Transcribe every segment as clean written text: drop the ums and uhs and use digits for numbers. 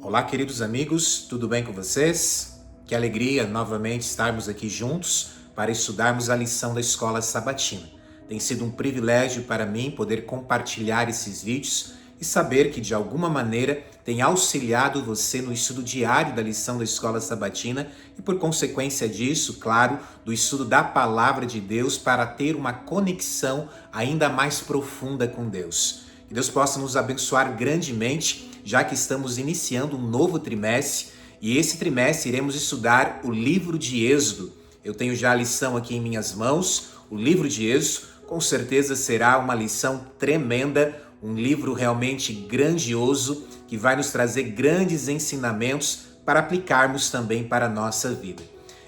Olá, queridos amigos, tudo bem com vocês? Que alegria novamente estarmos aqui juntos para estudarmos a lição da Escola Sabatina. Tem sido um privilégio para mim poder compartilhar esses vídeos e saber que de alguma maneira tem auxiliado você no estudo diário da lição da Escola Sabatina e por consequência disso, claro, do estudo da Palavra de Deus para ter uma conexão ainda mais profunda com Deus. Que Deus possa nos abençoar grandemente, já que estamos iniciando um novo trimestre, e esse trimestre iremos estudar o livro de Êxodo. Eu tenho já a lição aqui em minhas mãos, o livro de Êxodo, com certeza será uma lição tremenda, um livro realmente grandioso, que vai nos trazer grandes ensinamentos para aplicarmos também para a nossa vida.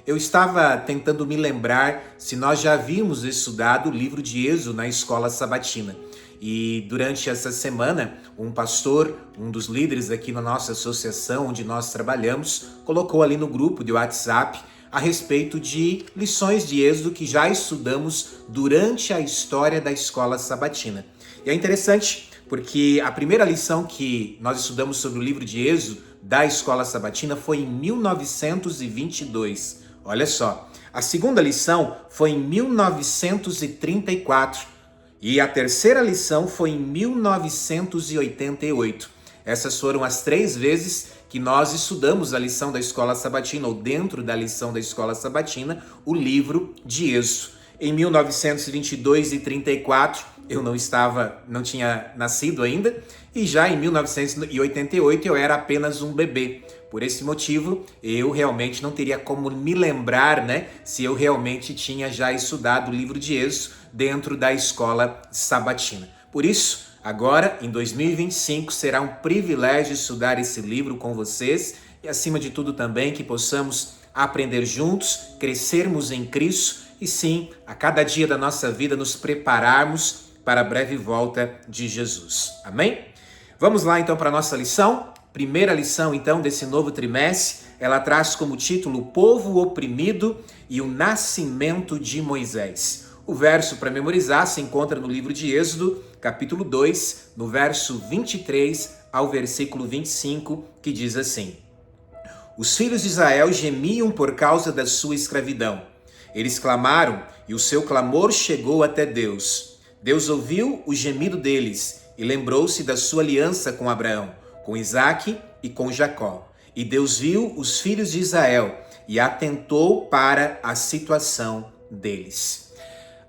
Eu estava tentando me lembrar se nós já havíamos estudado o livro de Êxodo na Escola Sabatina. E durante essa semana, um pastor, um dos líderes aqui na nossa associação onde nós trabalhamos, colocou ali no grupo de WhatsApp a respeito de lições de Êxodo que já estudamos durante a história da Escola Sabatina. E é interessante porque a primeira lição que nós estudamos sobre o livro de Êxodo da Escola Sabatina foi em 1922. Olha só, a segunda lição foi em 1934. E a terceira lição foi em 1988. Essas foram as 3 vezes que nós estudamos a lição da Escola Sabatina, ou dentro da lição da Escola Sabatina, o livro de Êxodo. Em 1922 e 34, eu não tinha nascido ainda, e já em 1988 eu era apenas um bebê. Por esse motivo, eu realmente não teria como me lembrar, se eu realmente tinha já estudado o livro de Êxodo dentro da Escola Sabatina. Por isso, agora, em 2025, será um privilégio estudar esse livro com vocês e, acima de tudo, também que possamos aprender juntos, crescermos em Cristo e, sim, a cada dia da nossa vida nos prepararmos para a breve volta de Jesus. Amém? Vamos lá, então, para a nossa lição. Primeira lição, então, desse novo trimestre, ela traz como título O Povo Oprimido e o Nascimento de Moisés. O verso para memorizar se encontra no livro de Êxodo, capítulo 2, no verso 23 ao versículo 25, que diz assim: Os filhos de Israel gemiam por causa da sua escravidão. Eles clamaram e o seu clamor chegou até Deus. Deus ouviu o gemido deles e lembrou-se da sua aliança com Abraão, com Isaque e com Jacó. E Deus viu os filhos de Israel e atentou para a situação deles.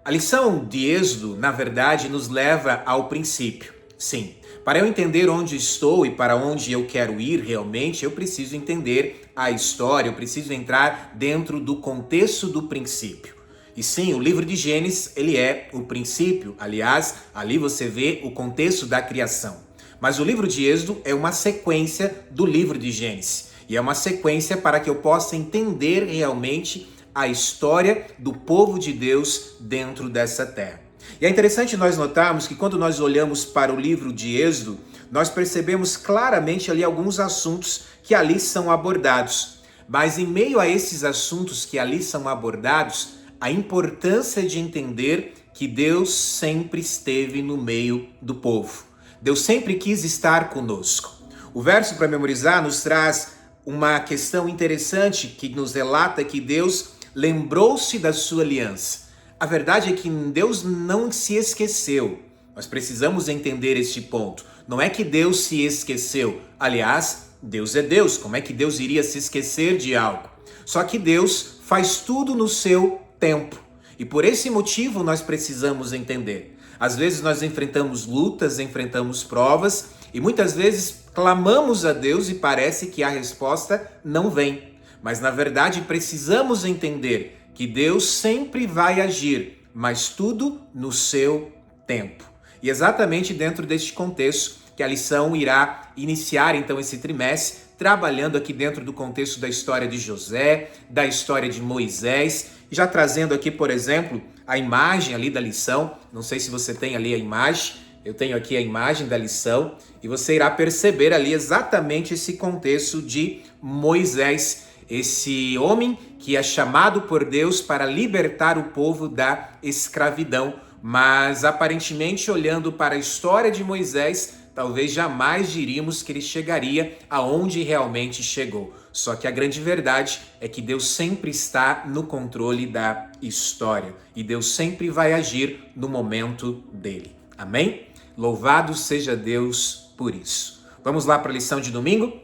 A lição de Êxodo, na verdade, nos leva ao princípio. Sim, para eu entender onde estou e para onde eu quero ir realmente, eu preciso entender a história, eu preciso entrar dentro do contexto do princípio. E sim, o livro de Gênesis, ele é o princípio. Aliás, ali você vê o contexto da criação. Mas o livro de Êxodo é uma sequência do livro de Gênesis. E é uma sequência para que eu possa entender realmente a história do povo de Deus dentro dessa terra. E é interessante nós notarmos que quando nós olhamos para o livro de Êxodo, nós percebemos claramente ali alguns assuntos que ali são abordados. Mas em meio a esses assuntos que ali são abordados, a importância de entender que Deus sempre esteve no meio do povo. Deus sempre quis estar conosco. O verso para memorizar nos traz uma questão interessante que nos relata que Deus lembrou-se da sua aliança. A verdade é que Deus não se esqueceu. Nós precisamos entender este ponto. Não é que Deus se esqueceu. Aliás, Deus é Deus. Como é que Deus iria se esquecer de algo? Só que Deus faz tudo no seu tempo. E por esse motivo nós precisamos entender. Às vezes nós enfrentamos lutas, enfrentamos provas e muitas vezes clamamos a Deus e parece que a resposta não vem. Mas na verdade precisamos entender que Deus sempre vai agir, mas tudo no seu tempo. E exatamente dentro deste contexto que a lição irá iniciar então esse trimestre, trabalhando aqui dentro do contexto da história de José, da história de Moisés, já trazendo aqui, por exemplo, a imagem ali da lição. Não sei se você tem ali a imagem, eu tenho aqui a imagem da lição, e você irá perceber ali exatamente esse contexto de Moisés, esse homem que é chamado por Deus para libertar o povo da escravidão. Mas aparentemente, olhando para a história de Moisés, talvez jamais diríamos que ele chegaria aonde realmente chegou. Só que a grande verdade é que Deus sempre está no controle da história e Deus sempre vai agir no momento dele. Amém? Louvado seja Deus por isso. Vamos lá para a lição de domingo?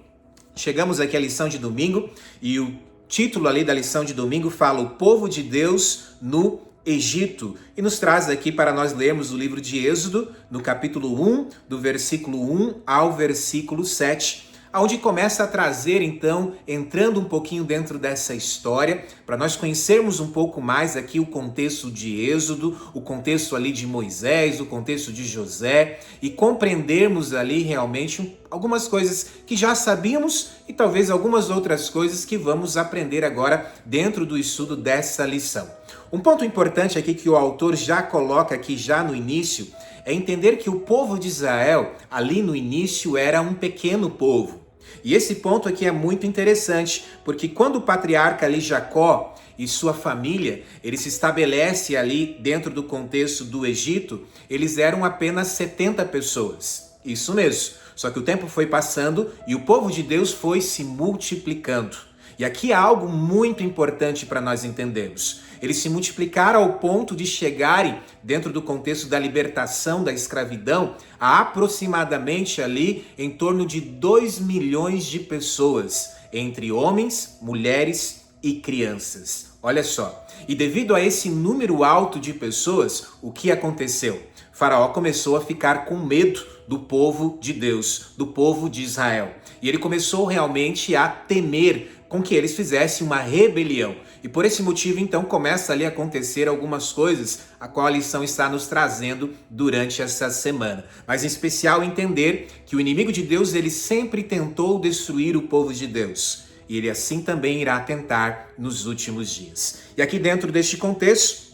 Chegamos aqui à lição de domingo e o título ali da lição de domingo fala o povo de Deus no Egito e nos traz aqui para nós lermos o livro de Êxodo, no capítulo 1, do versículo 1 ao versículo 7, onde começa a trazer, então, entrando um pouquinho dentro dessa história, para nós conhecermos um pouco mais aqui o contexto de Êxodo, o contexto ali de Moisés, o contexto de José, e compreendermos ali realmente algumas coisas que já sabíamos e talvez algumas outras coisas que vamos aprender agora dentro do estudo dessa lição. Um ponto importante aqui que o autor já coloca aqui já no início é entender que o povo de Israel ali no início era um pequeno povo. E esse ponto aqui é muito interessante, porque quando o patriarca ali Jacó e sua família, ele se estabelece ali dentro do contexto do Egito, eles eram apenas 70 pessoas. Isso mesmo. Só que o tempo foi passando e o povo de Deus foi se multiplicando. E aqui há algo muito importante para nós entendermos. Eles se multiplicaram ao ponto de chegarem, dentro do contexto da libertação da escravidão, a aproximadamente ali em torno de 2 milhões de pessoas, entre homens, mulheres e crianças. Olha só, e devido a esse número alto de pessoas, o que aconteceu? Faraó começou a ficar com medo do povo de Deus, do povo de Israel. E ele começou realmente a temer com que eles fizessem uma rebelião. E por esse motivo, então, começa ali a acontecer algumas coisas, a qual a lição está nos trazendo durante essa semana. Mas em especial entender que o inimigo de Deus, ele sempre tentou destruir o povo de Deus. E ele assim também irá tentar nos últimos dias. E aqui dentro deste contexto,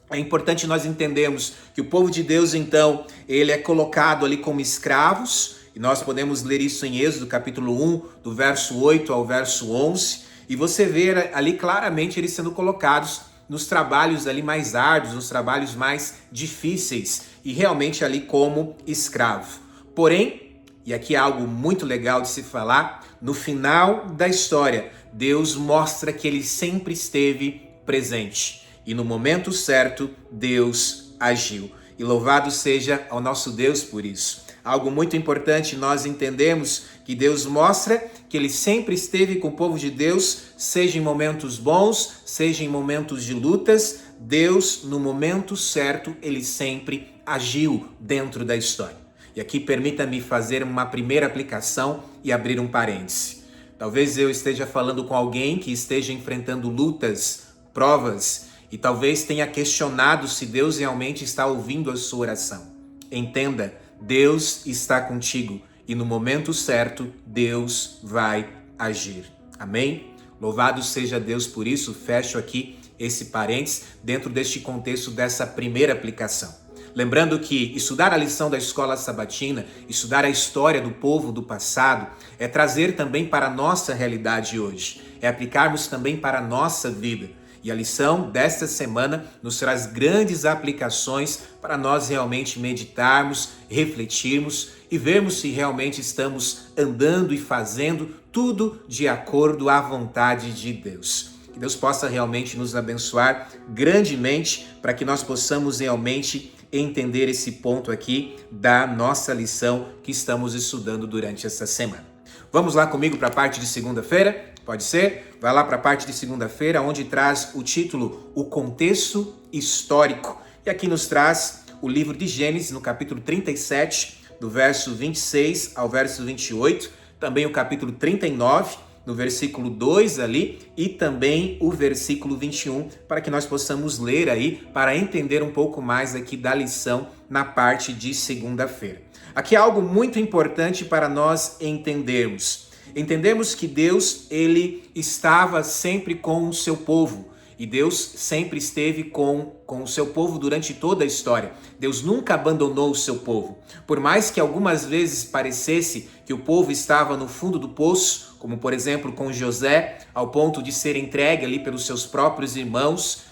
é importante nós entendermos que o povo de Deus, então, ele é colocado ali como escravos, e nós podemos ler isso em Êxodo, capítulo 1, do verso 8 ao verso 11, e você vê ali claramente eles sendo colocados nos trabalhos ali mais árduos, nos trabalhos mais difíceis, e realmente ali como escravo. Porém, e aqui é algo muito legal de se falar, no final da história, Deus mostra que ele sempre esteve presente. E no momento certo, Deus agiu. E louvado seja ao nosso Deus por isso. Algo muito importante nós entendemos que Deus mostra que ele sempre esteve com o povo de Deus, seja em momentos bons, seja em momentos de lutas. Deus, no momento certo, ele sempre agiu dentro da história. E aqui permita-me fazer uma primeira aplicação e abrir um parêntese. Talvez eu esteja falando com alguém que esteja enfrentando lutas, provas, e talvez tenha questionado se Deus realmente está ouvindo a sua oração. Entenda, Deus está contigo e no momento certo, Deus vai agir. Amém? Louvado seja Deus por isso. Fecho aqui esse parênteses dentro deste contexto dessa primeira aplicação. Lembrando que estudar a lição da escola sabatina, estudar a história do povo do passado, é trazer também para a nossa realidade hoje. É aplicarmos também para a nossa vida. E a lição desta semana nos traz grandes aplicações para nós realmente meditarmos, refletirmos e vermos se realmente estamos andando e fazendo tudo de acordo à vontade de Deus. Que Deus possa realmente nos abençoar grandemente para que nós possamos realmente entender esse ponto aqui da nossa lição que estamos estudando durante essa semana. Vamos lá comigo para a parte de segunda-feira? Pode ser? Vai lá para a parte de segunda-feira, onde traz o título O Contexto Histórico. E aqui nos traz o livro de Gênesis, no capítulo 37, do verso 26 ao verso 28. Também o capítulo 39, no versículo 2 ali. E também o versículo 21, para que nós possamos ler aí, para entender um pouco mais aqui da lição na parte de segunda-feira. Aqui há algo muito importante para nós entendermos. Entendemos que Deus, ele estava sempre com o seu povo. E Deus sempre esteve com o seu povo durante toda a história. Deus nunca abandonou o seu povo. Por mais que algumas vezes parecesse que o povo estava no fundo do poço, como por exemplo com José, ao ponto de ser entregue ali pelos seus próprios irmãos,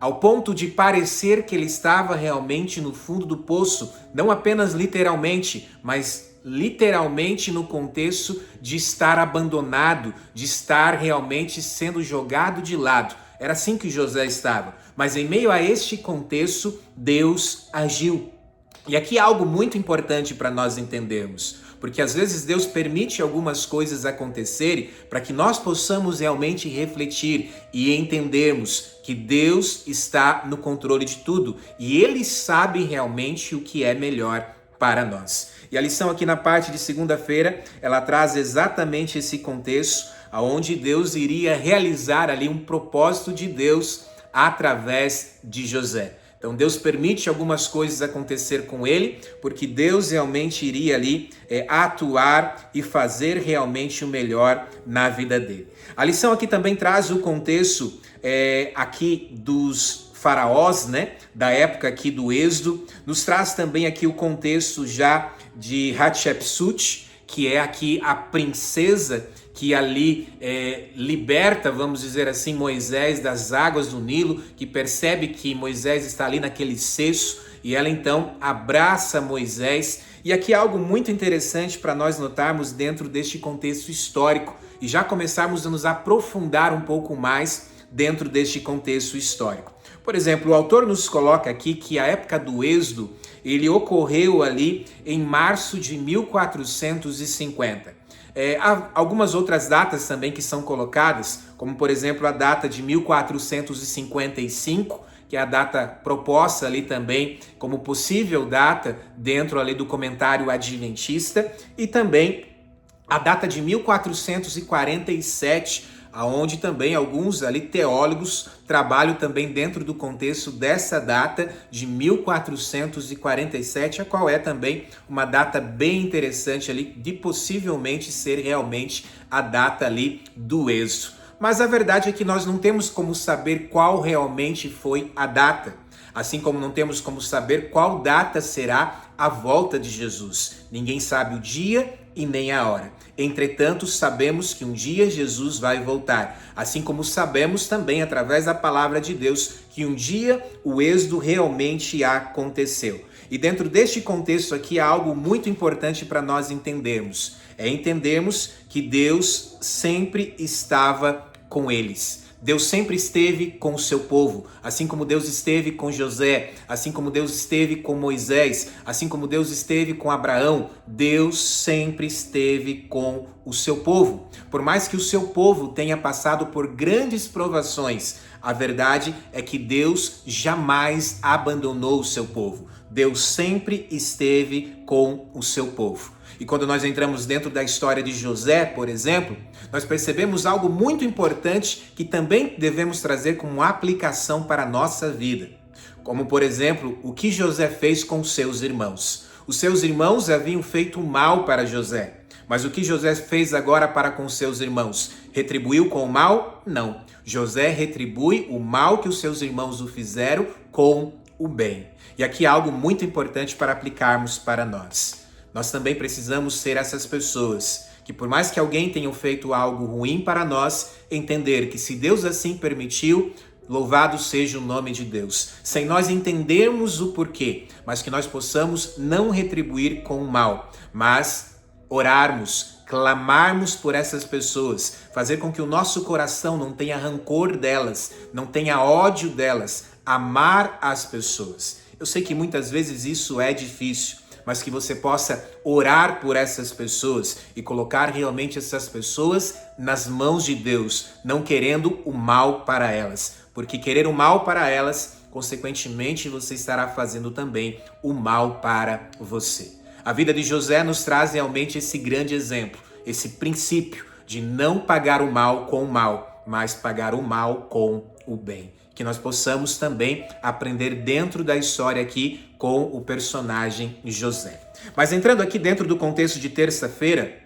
ao ponto de parecer que ele estava realmente no fundo do poço, não apenas literalmente, mas literalmente no contexto de estar abandonado, de estar realmente sendo jogado de lado. Era assim que José estava. Mas em meio a este contexto, Deus agiu. E aqui há algo muito importante para nós entendermos, porque às vezes Deus permite algumas coisas acontecerem para que nós possamos realmente refletir e entendermos que Deus está no controle de tudo e Ele sabe realmente o que é melhor para nós. E a lição aqui na parte de segunda-feira, ela traz exatamente esse contexto, onde Deus iria realizar ali um propósito de Deus através de José. Então Deus permite algumas coisas acontecer com ele, porque Deus realmente iria ali atuar e fazer realmente o melhor na vida dele. A lição aqui também traz o contexto aqui dos faraós, né, da época aqui do Êxodo, nos traz também aqui o contexto já de Hatshepsut, que é aqui a princesa que ali liberta, vamos dizer assim, Moisés das águas do Nilo, que percebe que Moisés está ali naquele cesto, e ela então abraça Moisés. E aqui há algo muito interessante para nós notarmos dentro deste contexto histórico, e já começarmos a nos aprofundar um pouco mais dentro deste contexto histórico. Por exemplo, o autor nos coloca aqui que a época do Êxodo, ele ocorreu ali em março de 1450. Há algumas outras datas também que são colocadas, como por exemplo a data de 1455, que é a data proposta ali também como possível data dentro ali do comentário adventista, e também a data de 1447, aonde também alguns ali teólogos trabalham também dentro do contexto dessa data de 1447, a qual é também uma data bem interessante ali de possivelmente ser realmente a data ali do Êxodo. Mas a verdade é que nós não temos como saber qual realmente foi a data, assim como não temos como saber qual data será a volta de Jesus. Ninguém sabe o dia e nem a hora. Entretanto, sabemos que um dia Jesus vai voltar, assim como sabemos também através da palavra de Deus que um dia o êxodo realmente aconteceu. E dentro deste contexto aqui há algo muito importante para nós entendermos. Entendermos que Deus sempre estava com eles. Deus sempre esteve com o seu povo, assim como Deus esteve com José, assim como Deus esteve com Moisés, assim como Deus esteve com Abraão. Deus sempre esteve com o seu povo. Por mais que o seu povo tenha passado por grandes provações, a verdade é que Deus jamais abandonou o seu povo. Deus sempre esteve com o seu povo. E quando nós entramos dentro da história de José, por exemplo, nós percebemos algo muito importante que também devemos trazer como aplicação para a nossa vida. Como, por exemplo, o que José fez com seus irmãos. Os seus irmãos haviam feito mal para José. Mas o que José fez agora para com seus irmãos? Retribuiu com o mal? Não. José retribui o mal que os seus irmãos o fizeram com o bem. E aqui há algo muito importante para aplicarmos para nós. Nós também precisamos ser essas pessoas que, por mais que alguém tenha feito algo ruim para nós, entender que se Deus assim permitiu, louvado seja o nome de Deus. Sem nós entendermos o porquê, mas que nós possamos não retribuir com o mal, mas orarmos, clamarmos por essas pessoas, fazer com que o nosso coração não tenha rancor delas, não tenha ódio delas, amar as pessoas. Eu sei que muitas vezes isso é difícil, mas que você possa orar por essas pessoas e colocar realmente essas pessoas nas mãos de Deus, não querendo o mal para elas, porque querer o mal para elas, consequentemente, você estará fazendo também o mal para você. A vida de José nos traz realmente esse grande exemplo, esse princípio de não pagar o mal com o mal, mas pagar o mal com o bem. Que nós possamos também aprender dentro da história aqui com o personagem José. Mas entrando aqui dentro do contexto de terça-feira,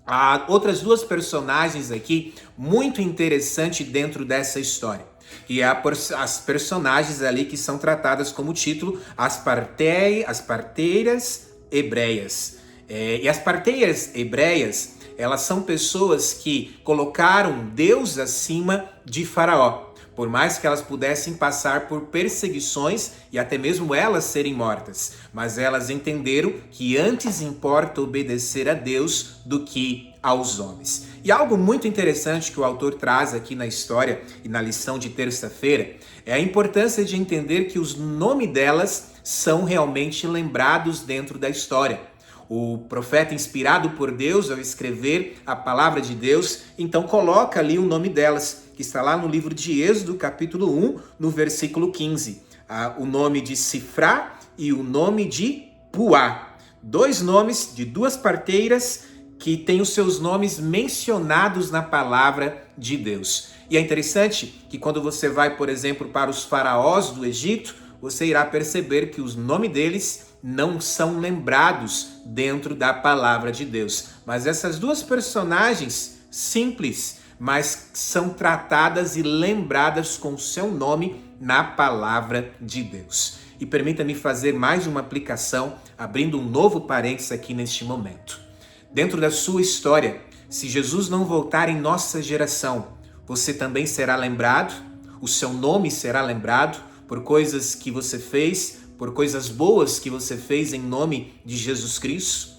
há outras duas personagens aqui muito interessantes dentro dessa história. E as personagens ali que são tratadas como título as parteiras hebreias. E as parteiras hebreias, elas são pessoas que colocaram Deus acima de Faraó. por mais que elas pudessem passar por perseguições e até mesmo elas serem mortas. Mas elas entenderam que antes importa obedecer a Deus do que aos homens. E algo muito interessante que o autor traz aqui na história e na lição de terça-feira é a importância de entender que os nomes delas são realmente lembrados dentro da história. O profeta, inspirado por Deus ao escrever a palavra de Deus, então coloca ali o nome delas, que está lá no livro de Êxodo, capítulo 1, no versículo 15. O nome de Sifrá e o nome de Puá. Dois nomes de duas parteiras que têm os seus nomes mencionados na palavra de Deus. E é interessante que quando você vai, por exemplo, para os faraós do Egito, você irá perceber que os nomes deles não são lembrados dentro da palavra de Deus. Mas essas duas personagens simples, mas são tratadas e lembradas com seu nome na palavra de Deus. E permita-me fazer mais uma aplicação, abrindo um novo parênteses aqui neste momento. Dentro da sua história, se Jesus não voltar em nossa geração, você também será lembrado, o seu nome será lembrado por coisas que você fez, por coisas boas que você fez em nome de Jesus Cristo.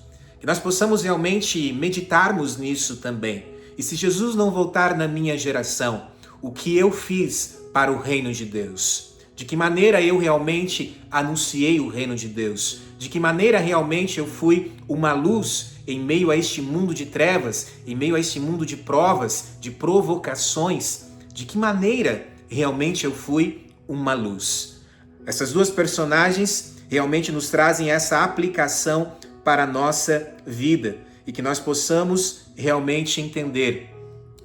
Que nós possamos realmente meditarmos nisso também. E se Jesus não voltar na minha geração, o que eu fiz para o reino de Deus? De que maneira eu realmente anunciei o reino de Deus? De que maneira realmente eu fui uma luz em meio a este mundo de trevas, em meio a este mundo de provas, de provocações? De que maneira realmente eu fui uma luz? Essas duas personagens realmente nos trazem essa aplicação para a nossa vida e que nós possamos realmente entender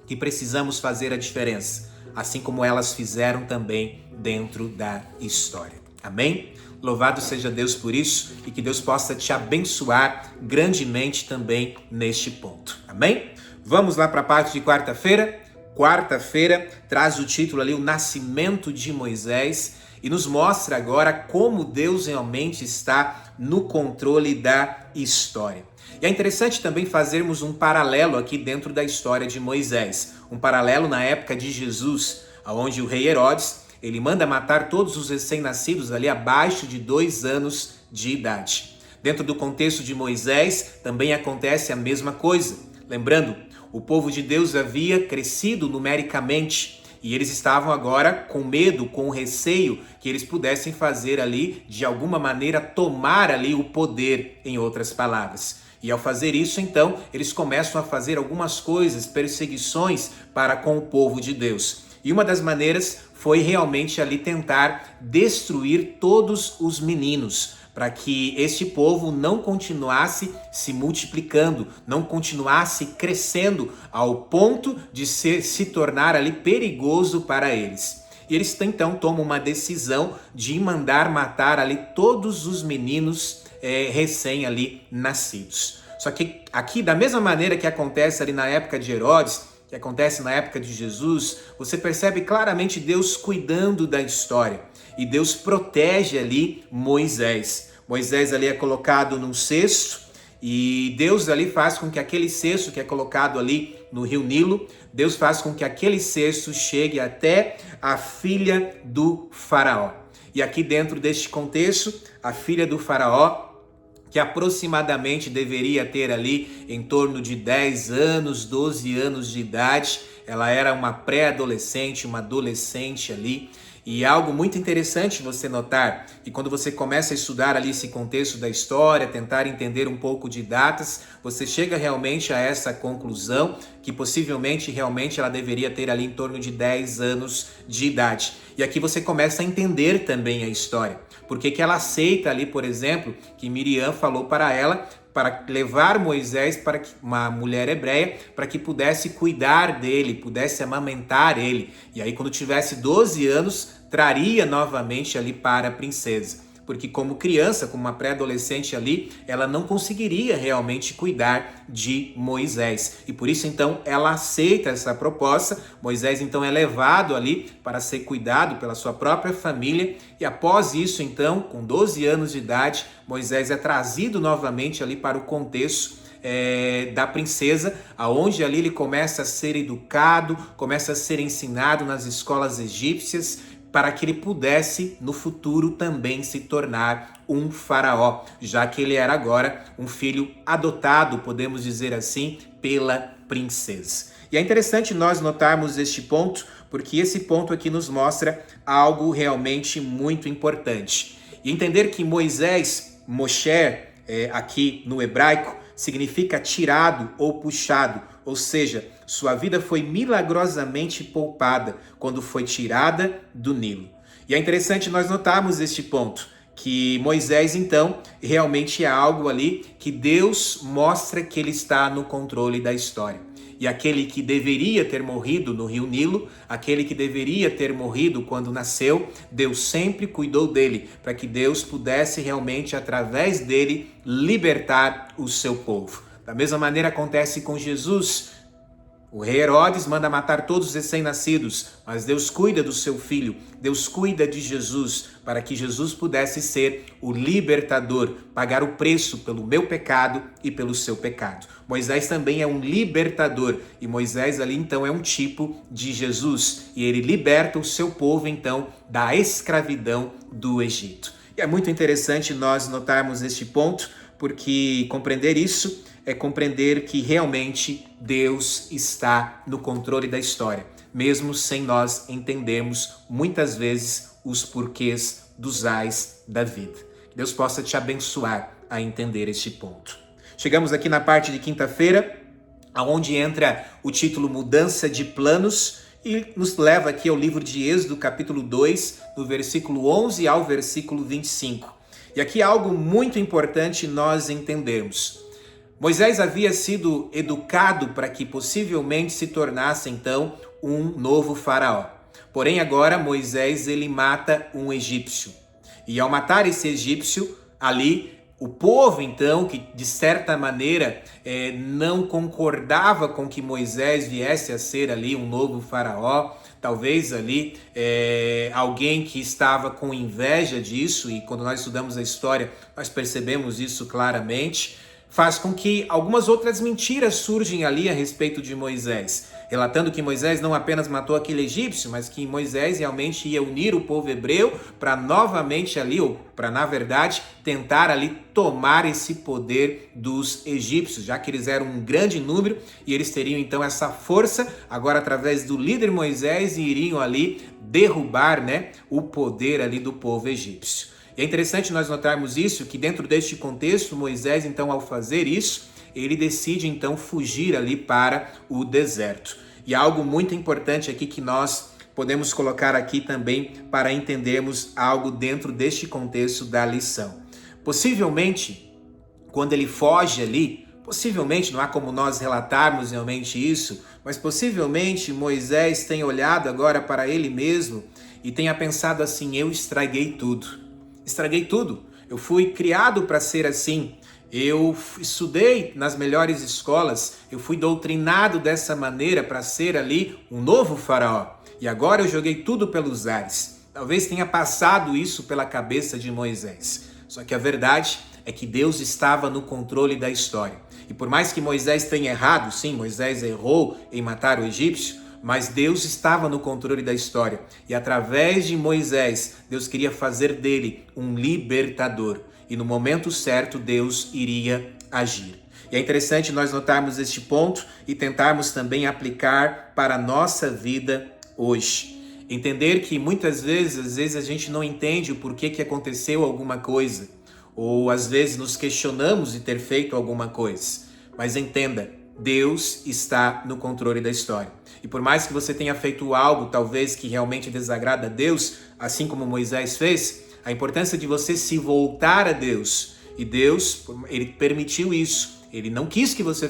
que precisamos fazer a diferença, assim como elas fizeram também dentro da história. Amém? Louvado seja Deus por isso e que Deus possa te abençoar grandemente também neste ponto. Amém? Vamos lá para a parte de quarta-feira. Quarta-feira traz o título ali, o Nascimento de Moisés, e nos mostra agora como Deus realmente está no controle da história. E é interessante também fazermos um paralelo aqui dentro da história de Moisés. Um paralelo na época de Jesus, onde o rei Herodes, ele manda matar todos os recém-nascidos ali abaixo de 2 anos de idade. Dentro do contexto de Moisés, também acontece a mesma coisa. Lembrando, o povo de Deus havia crescido numericamente e eles estavam agora com medo, com receio que eles pudessem fazer ali, de alguma maneira, tomar ali o poder, em outras palavras. E ao fazer isso, então, eles começam a fazer algumas coisas, perseguições para com o povo de Deus. E uma das maneiras foi realmente ali tentar destruir todos os meninos, para que este povo não continuasse se multiplicando, não continuasse crescendo ao ponto de se tornar ali perigoso para eles. E eles então tomam uma decisão de mandar matar ali todos os meninos recém ali nascidos. Só que aqui, da mesma maneira que acontece ali na época de Herodes, que acontece na época de Jesus, você percebe claramente Deus cuidando da história. E Deus protege ali Moisés. Moisés ali é colocado num cesto e Deus ali faz com que aquele cesto que é colocado ali no rio Nilo, Deus faz com que aquele cesto chegue até a filha do faraó. E aqui dentro deste contexto, a filha do faraó, que aproximadamente deveria ter ali em torno de 10 anos, 12 anos de idade, ela era uma pré-adolescente, uma adolescente ali. E algo muito interessante você notar que quando você começa a estudar ali esse contexto da história, tentar entender um pouco de datas, você chega realmente a essa conclusão que possivelmente realmente ela deveria ter ali em torno de 10 anos de idade. E aqui você começa a entender também a história. Porque que ela aceita ali, por exemplo, que Miriam falou para ela para levar Moisés para uma mulher hebreia, para que pudesse cuidar dele, pudesse amamentar ele. E aí quando tivesse 12 anos, traria novamente ali para a princesa. Porque como criança, como uma pré-adolescente ali, ela não conseguiria realmente cuidar de Moisés. E por isso então ela aceita essa proposta. Moisés então é levado ali para ser cuidado pela sua própria família. E após isso então, com 12 anos de idade, Moisés é trazido novamente ali para o contexto da princesa, aonde ali ele começa a ser educado, começa a ser ensinado nas escolas egípcias, para que ele pudesse, no futuro, também se tornar um faraó, já que ele era agora um filho adotado, podemos dizer assim, pela princesa. E é interessante nós notarmos este ponto, porque esse ponto aqui nos mostra algo realmente muito importante. E entender que Moisés, Moshe, aqui no hebraico, significa tirado ou puxado, ou seja, sua vida foi milagrosamente poupada quando foi tirada do Nilo. E é interessante nós notarmos este ponto, que Moisés, então, realmente é algo ali que Deus mostra que ele está no controle da história. E aquele que deveria ter morrido no rio Nilo, aquele que deveria ter morrido quando nasceu, Deus sempre cuidou dele, para que Deus pudesse realmente, através dele, libertar o seu povo. Da mesma maneira acontece com Jesus. O rei Herodes manda matar todos os recém-nascidos, mas Deus cuida do seu filho, Deus cuida de Jesus, para que Jesus pudesse ser o libertador, pagar o preço pelo meu pecado e pelo seu pecado. Moisés também é um libertador, e Moisés ali então é um tipo de Jesus, e ele liberta o seu povo então da escravidão do Egito. E é muito interessante nós notarmos este ponto, porque compreender isso é compreender que realmente Deus está no controle da história, mesmo sem nós entendermos muitas vezes os porquês dos ais da vida. Que Deus possa te abençoar a entender este ponto. Chegamos aqui na parte de quinta-feira, onde entra o título Mudança de Planos, e nos leva aqui ao livro de Êxodo, capítulo 2, do versículo 11 ao versículo 25. E aqui há algo muito importante nós entendermos. Moisés havia sido educado para que possivelmente se tornasse então um novo faraó. Porém agora Moisés ele mata um egípcio. E ao matar esse egípcio, ali o povo então, que de certa maneira não concordava com que Moisés viesse a ser ali um novo faraó, talvez ali alguém que estava com inveja disso, e quando nós estudamos a história nós percebemos isso claramente, faz com que algumas outras mentiras surgem ali a respeito de Moisés, relatando que Moisés não apenas matou aquele egípcio, mas que Moisés realmente ia unir o povo hebreu para novamente ali, ou para na verdade, tentar ali tomar esse poder dos egípcios, já que eles eram um grande número e eles teriam então essa força, agora através do líder Moisés, e iriam ali derrubar, o poder ali do povo egípcio. E é interessante nós notarmos isso, que dentro deste contexto, Moisés, então, ao fazer isso, ele decide, então, fugir ali para o deserto. E algo muito importante aqui que nós podemos colocar aqui também para entendermos algo dentro deste contexto da lição. Possivelmente, quando ele foge ali, possivelmente, não há como nós relatarmos realmente isso, mas possivelmente Moisés tenha olhado agora para ele mesmo e tenha pensado assim: eu estraguei tudo. Estraguei tudo. Eu fui criado para ser assim. Eu estudei nas melhores escolas. Eu fui doutrinado dessa maneira para ser ali um novo faraó. E agora eu joguei tudo pelos ares. Talvez tenha passado isso pela cabeça de Moisés. Só que a verdade é que Deus estava no controle da história. E por mais que Moisés tenha errado, sim, Moisés errou em matar o egípcio, mas Deus estava no controle da história. E através de Moisés, Deus queria fazer dele um libertador. E no momento certo, Deus iria agir. E é interessante nós notarmos este ponto e tentarmos também aplicar para a nossa vida hoje. Entender que muitas vezes, às vezes a gente não entende o porquê que aconteceu alguma coisa. Ou às vezes nos questionamos de ter feito alguma coisa. Mas entenda, Deus está no controle da história. E por mais que você tenha feito algo, talvez, que realmente desagrada a Deus, assim como Moisés fez, a importância de você se voltar a Deus. E Deus, ele permitiu isso. Ele não quis que você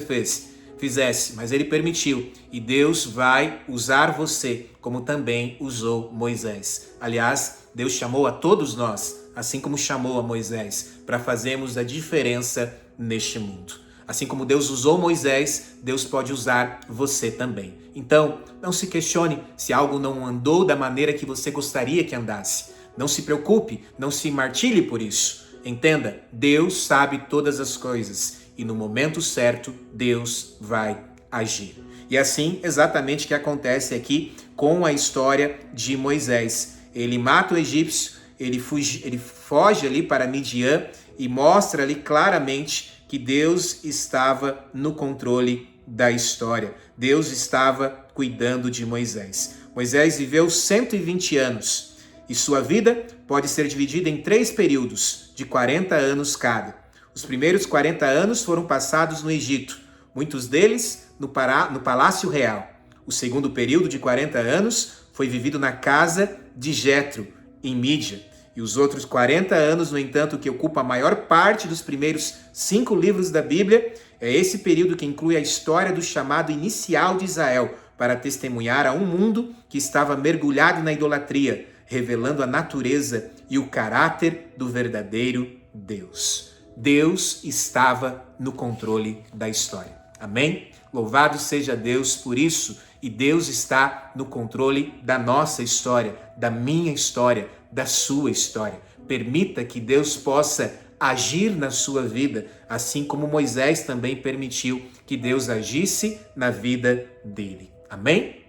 fizesse, mas ele permitiu. E Deus vai usar você, como também usou Moisés. Aliás, Deus chamou a todos nós, assim como chamou a Moisés, para fazermos a diferença neste mundo. Assim como Deus usou Moisés, Deus pode usar você também. Então, não se questione se algo não andou da maneira que você gostaria que andasse. Não se preocupe, não se martire por isso. Entenda, Deus sabe todas as coisas e no momento certo Deus vai agir. E assim, exatamente o que acontece aqui com a história de Moisés. Ele mata o egípcio, ele foge ali para Midian e mostra ali claramente que Deus estava no controle da história. Deus estava cuidando de Moisés. Moisés viveu 120 anos e sua vida pode ser dividida em 3 períodos de 40 anos cada. Os primeiros 40 anos foram passados no Egito, muitos deles no Palácio Real. O segundo período de 40 anos foi vivido na casa de Jetro, em Mídia. E os outros 40 anos, no entanto, que ocupa a maior parte dos primeiros 5 livros da Bíblia, é esse período que inclui a história do chamado inicial de Israel, para testemunhar a um mundo que estava mergulhado na idolatria, revelando a natureza e o caráter do verdadeiro Deus. Deus estava no controle da história. Amém? Louvado seja Deus por isso. E Deus está no controle da nossa história, da minha história, da sua história. Permita que Deus possa agir na sua vida, assim como Moisés também permitiu que Deus agisse na vida dele. Amém?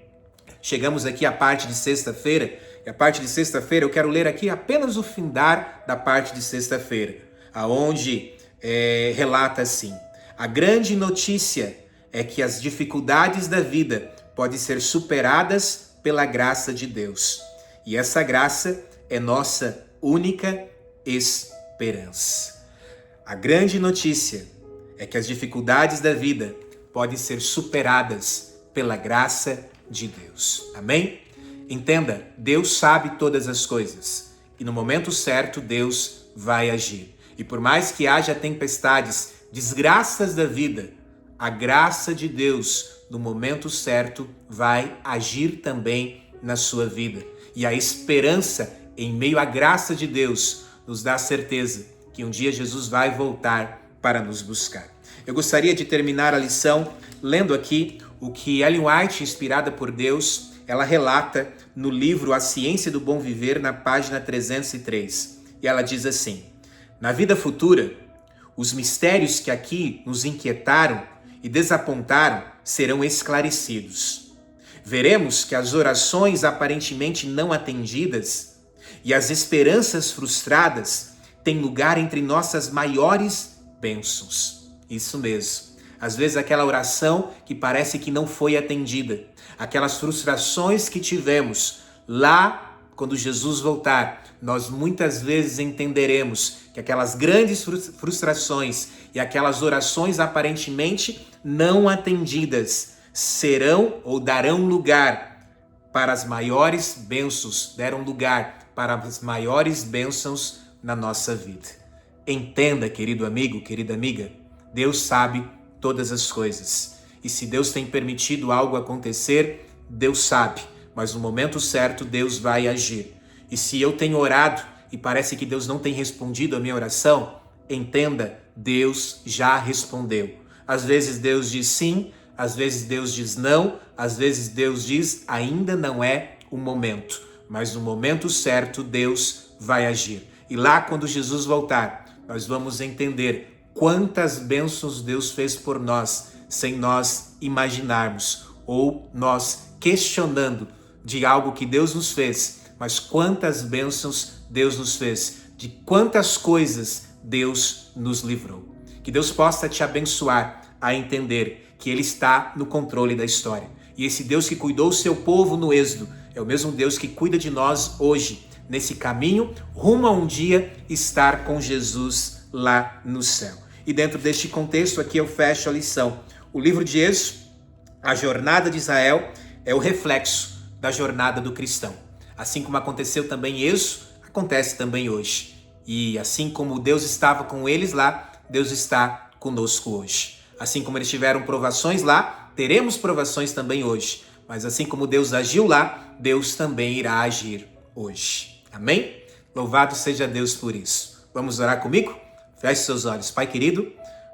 Chegamos aqui à parte de sexta-feira, e a parte de sexta-feira eu quero ler aqui apenas o findar da parte de sexta-feira, aonde relata assim: a grande notícia é que as dificuldades da vida podem ser superadas pela graça de Deus. E essa graça é nossa única esperança. A grande notícia é que as dificuldades da vida podem ser superadas pela graça de Deus. Amém? Entenda, Deus sabe todas as coisas e no momento certo Deus vai agir. E por mais que haja tempestades, desgraças da vida, a graça de Deus, no momento certo, vai agir também na sua vida. E a esperança em meio à graça de Deus nos dá a certeza que um dia Jesus vai voltar para nos buscar. Eu gostaria de terminar a lição lendo aqui o que Ellen White, inspirada por Deus, ela relata no livro A Ciência do Bom Viver, na página 303. E ela diz assim: na vida futura, os mistérios que aqui nos inquietaram e desapontaram serão esclarecidos. Veremos que as orações aparentemente não atendidas e as esperanças frustradas têm lugar entre nossas maiores bênçãos. Isso mesmo. Às vezes aquela oração que parece que não foi atendida, aquelas frustrações que tivemos lá quando Jesus voltar, nós muitas vezes entenderemos que aquelas grandes frustrações e aquelas orações aparentemente não atendidas serão ou darão lugar para as maiores bênçãos, deram lugar para as maiores bênçãos na nossa vida. Entenda, querido amigo, querida amiga, Deus sabe todas as coisas. E se Deus tem permitido algo acontecer, Deus sabe, mas no momento certo Deus vai agir. E se eu tenho orado e parece que Deus não tem respondido a minha oração, entenda, Deus já respondeu. Às vezes Deus diz sim, às vezes Deus diz não, às vezes Deus diz ainda não é o momento. Mas no momento certo Deus vai agir. E lá quando Jesus voltar, nós vamos entender quantas bênçãos Deus fez por nós, sem nós imaginarmos ou nós questionando de algo que Deus nos fez, mas quantas bênçãos Deus nos fez, de quantas coisas Deus nos livrou. Que Deus possa te abençoar a entender que Ele está no controle da história. E esse Deus que cuidou o seu povo no Êxodo é o mesmo Deus que cuida de nós hoje, nesse caminho rumo a um dia estar com Jesus lá no céu. E dentro deste contexto aqui eu fecho a lição. O livro de Êxodo, a jornada de Israel, é o reflexo da jornada do cristão. Assim como aconteceu também em Êxodo, acontece também hoje. E assim como Deus estava com eles lá, Deus está conosco hoje. Assim como eles tiveram provações lá, teremos provações também hoje. Mas assim como Deus agiu lá, Deus também irá agir hoje. Amém? Louvado seja Deus por isso. Vamos orar comigo? Feche seus olhos. Pai querido,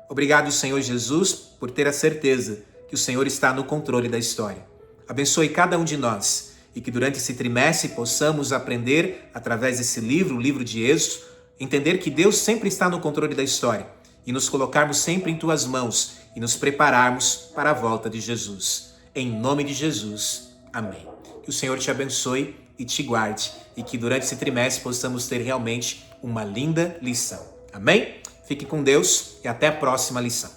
obrigado, Senhor Jesus, por ter a certeza que o Senhor está no controle da história. Abençoe cada um de nós e que durante esse trimestre possamos aprender, através desse livro, o livro de Êxodo, entender que Deus sempre está no controle da história e nos colocarmos sempre em tuas mãos e nos prepararmos para a volta de Jesus. Em nome de Jesus. Amém. Que o Senhor te abençoe e te guarde e que durante esse trimestre possamos ter realmente uma linda lição. Amém? Fique com Deus e até a próxima lição.